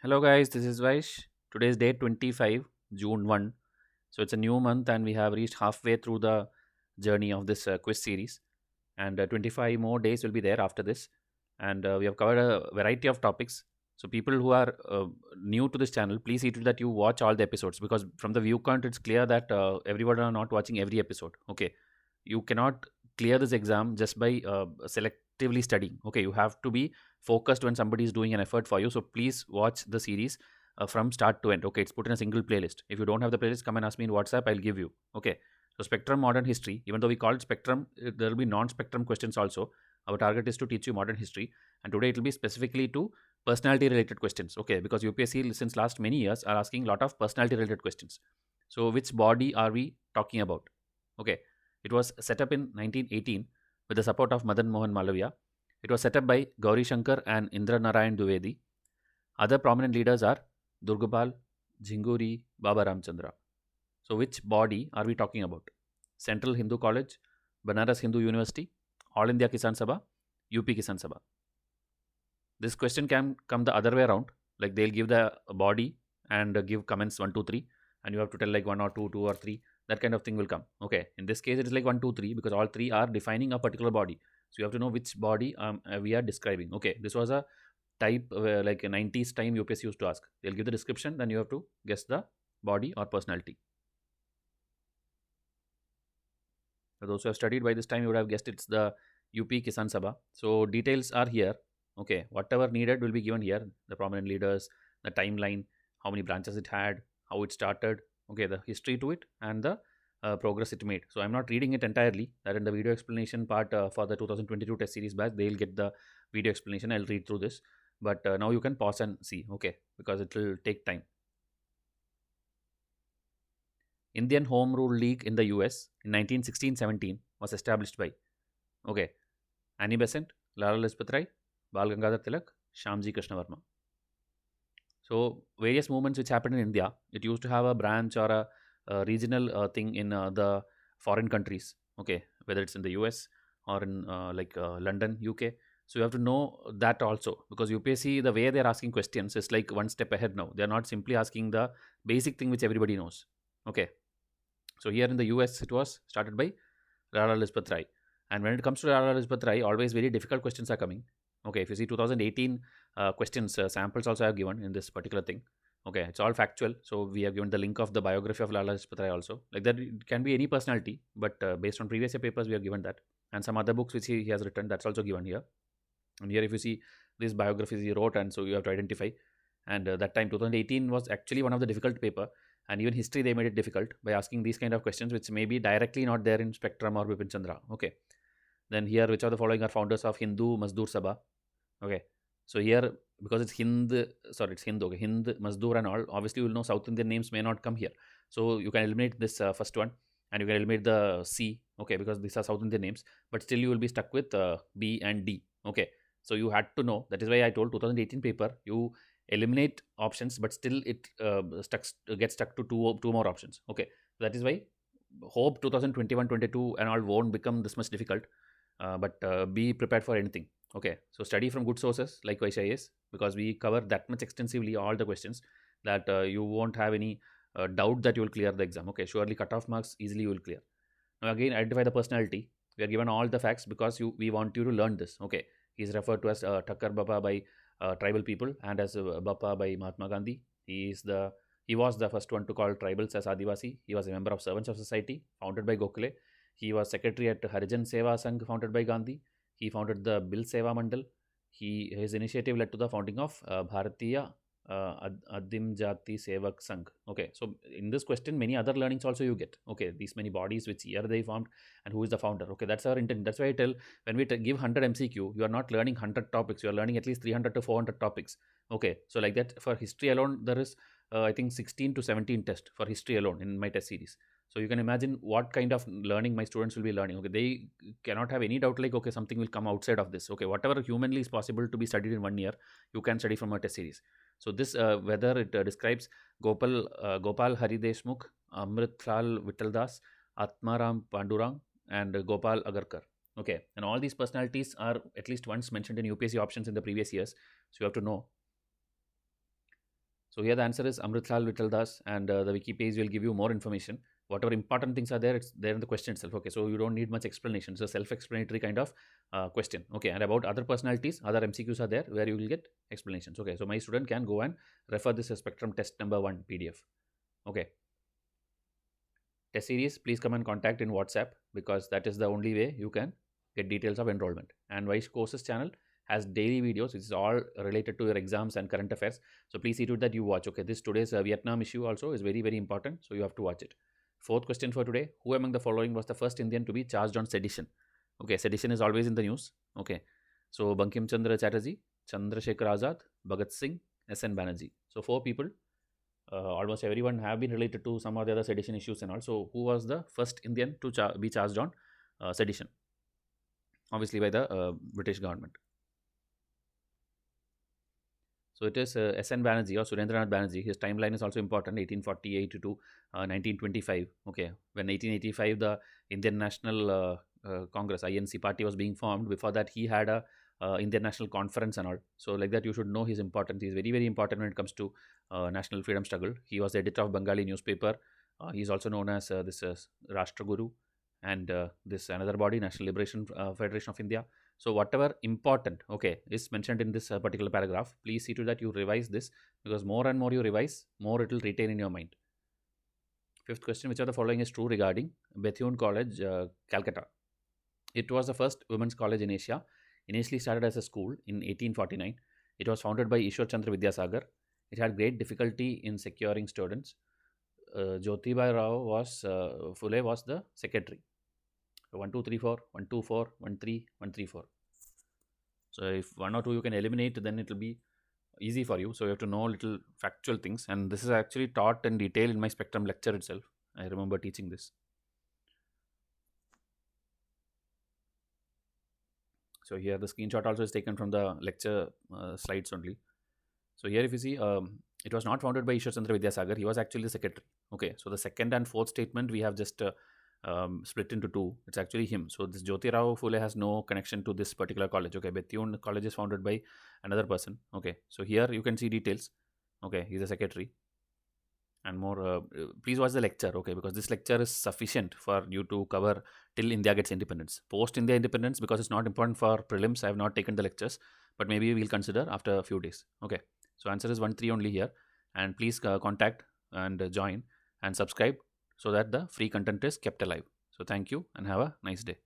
Hello guys, this is Vaish. Today is day 25, June 1. So it's a new month and we have reached halfway through the journey of this quiz series. And 25 more days will be there after this. And we have covered a variety of topics. So people who are new to this channel, please see to it that you watch all the episodes because from the view count, it's clear that everyone are not watching every episode. Okay. You cannot clear this exam just by selectively studying. Okay. You have to be focused when somebody is doing an effort for you. So please watch the series from start to end. Okay, it's put in a single playlist. If you don't have the playlist, come and ask me in WhatsApp. I'll give you. Okay. So Spectrum Modern History. Even though we call it Spectrum, there will be non-Spectrum questions also. Our target is to teach you modern history, and today it will be specifically to personality-related questions. Okay, because UPSC since last many years are asking a lot of personality-related questions. So which body are we talking about? Okay, it was set up in 1918 with the support of Madan Mohan Malaviya. It was set up by Gauri Shankar and Indra Narayan Dwivedi. Other prominent leaders are Durgopal, Jhinguri, Baba Ramchandra. So, which body are we talking about? Central Hindu College, Banaras Hindu University, All India Kisan Sabha, UP Kisan Sabha. This question can come the other way around. Like they'll give the body and give comments 1, 2, 3, and you have to tell like 1 or 2, 2 or 3. That kind of thing will come. Okay. In this case, it is like 1, 2, 3 because all three are defining a particular body. So you have to know which body we are describing. Okay. This was a type like a 90s time UPSC used to ask. They'll give the description, then you have to guess the body or personality. For those who have studied by this time, you would have guessed it's the UP Kisan Sabha. So details are here. Okay, whatever needed will be given here. The prominent leaders, the timeline, how many branches it had, how it started. Okay, the history to it and the progress it made. So I'm not reading it entirely. That in the video explanation part for the 2022 test series batch, they'll get the video explanation. I'll read through this. But now you can pause and see. Okay, because it will take time. Indian Home Rule League in the US in 1916-17 was established by, okay, Annie Besant, Lala Lajpat Rai, Bal Gangadhar Tilak, Shamji Krishna Varma. So various movements which happened in India, it used to have a branch or a regional thing in the foreign countries. Okay, whether it's in the US or in London, UK. So you have to know that also because UPSC the way they're asking questions is like one step ahead now. They're not simply asking the basic thing which everybody knows. Okay, so here in the US, it was started by Lala Lajpat Rai. And when it comes to Lala Lajpat Rai, always very difficult questions are coming. Okay, if you see 2018 questions, samples also I have given in this particular thing. Okay, it's all factual. So we have given the link of the biography of Lala Lajpat Rai also. Like that, it can be any personality, but based on previous year papers, we have given that. And some other books which he has written, that's also given here. And here, if you see these biographies he wrote, and so you have to identify. And that time, 2018 was actually one of the difficult paper, and even history they made it difficult by asking these kind of questions, which may be directly not there in Spectrum or Bipin Chandra. Okay. Then here, which are the following are founders of Hindu Mazdoor Sabha. Okay. So here, because it's it's Hindu, okay, Hind, Mazdoor and all, obviously you will know South Indian names may not come here. So you can eliminate this first one and you can eliminate the C, okay, because these are South Indian names, but still you will be stuck with B and D. Okay. So you had to know, that is why I told 2018 paper, you eliminate options, but still it gets stuck to two more options. Okay. That is why hope 2021-22 and all won't become this much difficult, but be prepared for anything. Okay, so study from good sources like YCIS because we cover that much extensively all the questions that you won't have any doubt that you will clear the exam. Okay, surely cutoff marks easily you will clear. Now again, identify the personality. We are given all the facts because we want you to learn this. Okay, he is referred to as Thakkar Bappa by tribal people and as Bappa by Mahatma Gandhi. He was the first one to call tribals as Adivasi. He was a member of Servants of Society founded by Gokhale. He was secretary at Harijan Seva Sangh founded by Gandhi. He founded the Bil Seva Mandal. His initiative led to the founding of Bharatiya Adim Jati Sevak Sangh. Okay, so in this question, many other learnings also you get. Okay, these many bodies, which year they formed, and who is the founder. Okay, that's our intent. That's why I tell when we give 100 MCQ, you are not learning 100 topics. You are learning at least 300 to 400 topics. Okay, so like that for history alone, there is I think 16 to 17 tests for history alone in my test series. So you can imagine what kind of learning my students will be learning. Okay, they cannot have any doubt like, okay, something will come outside of this. Okay, whatever humanly is possible to be studied in 1 year, you can study from a test series. So this whether it describes Gopal Hari Deshmukh, Amritlal Vittaldas, Atmaram Pandurang, and Gopal Agarkar. Okay, and all these personalities are at least once mentioned in UPSC options in the previous years. So you have to know. So here the answer is Amritlal Vittal Das, and the wiki page will give you more information. Whatever important things are there, it's there in the question itself. Okay, so you don't need much explanation. It's a self-explanatory kind of question. Okay, and about other personalities, other MCQs are there where you will get explanations. Okay, so my student can go and refer this Spectrum test number 1 PDF. Okay. Test series, please come and contact in WhatsApp, because that is the only way you can get details of enrollment. And Vice Courses channel has daily videos, which is all related to your exams and current affairs. So please see to it that you watch. Okay, this today's Vietnam issue also is very, very important. So you have to watch it. Fourth question for today: who among the following was the first Indian to be charged on sedition? Okay, sedition is always in the news. Okay, so Bankim Chandra Chatterjee, Chandrasekhar Azad, Bhagat Singh, S.N. Banerjee. So 4 people. Almost everyone have been related to some of the other sedition issues and all. So who was the first Indian to be charged on sedition? Obviously by the British government. So it is S.N. Banerjee or Surendranath Banerjee. His timeline is also important, 1848 to 1925. Okay, when 1885 the Indian National Congress, INC party was being formed. Before that he had a Indian National Conference and all. So like that you should know his importance. He is very, very important when it comes to national freedom struggle. He was the editor of Bengali newspaper. He is also known as this Rashtraguru, and this another body, National Liberation Federation of India. So whatever important, okay, is mentioned in this particular paragraph, please see to that you revise this, because more and more you revise, more it will retain in your mind. Fifth question: which of the following is true regarding Bethune College, Calcutta? It was the first women's college in Asia. Initially started as a school in 1849. It was founded by Ishwar Chandra Vidyasagar. It had great difficulty in securing students. Jyotibai Rao was Phule was the secretary. So 1, 2, 3, 4, 1, 2, 4, 1, 3, 1, 3, 4. So if 1 or 2 you can eliminate, then it will be easy for you. So you have to know little factual things, and this is actually taught in detail in my Spectrum lecture itself. I remember teaching this. So here the screenshot also is taken from the lecture slides only. So here if you see, it was not founded by Ishwar Chandra Vidyasagar. He was actually the secretary. Okay, so the second and fourth statement we have just split into 2. It's actually him. So this Jyoti Rao Phule has no connection to this particular college. Okay, Bethune College is founded by another person. Okay, so here you can see details. Okay, he's a secretary. And more, please watch the lecture. Okay, because this lecture is sufficient for you to cover till India gets independence. Post India independence, because it's not important for prelims, I have not taken the lectures, but maybe we'll consider after a few days. Okay, so answer is 1, 3 only here. And please contact and join and subscribe, so that the free content is kept alive. So thank you and have a nice day.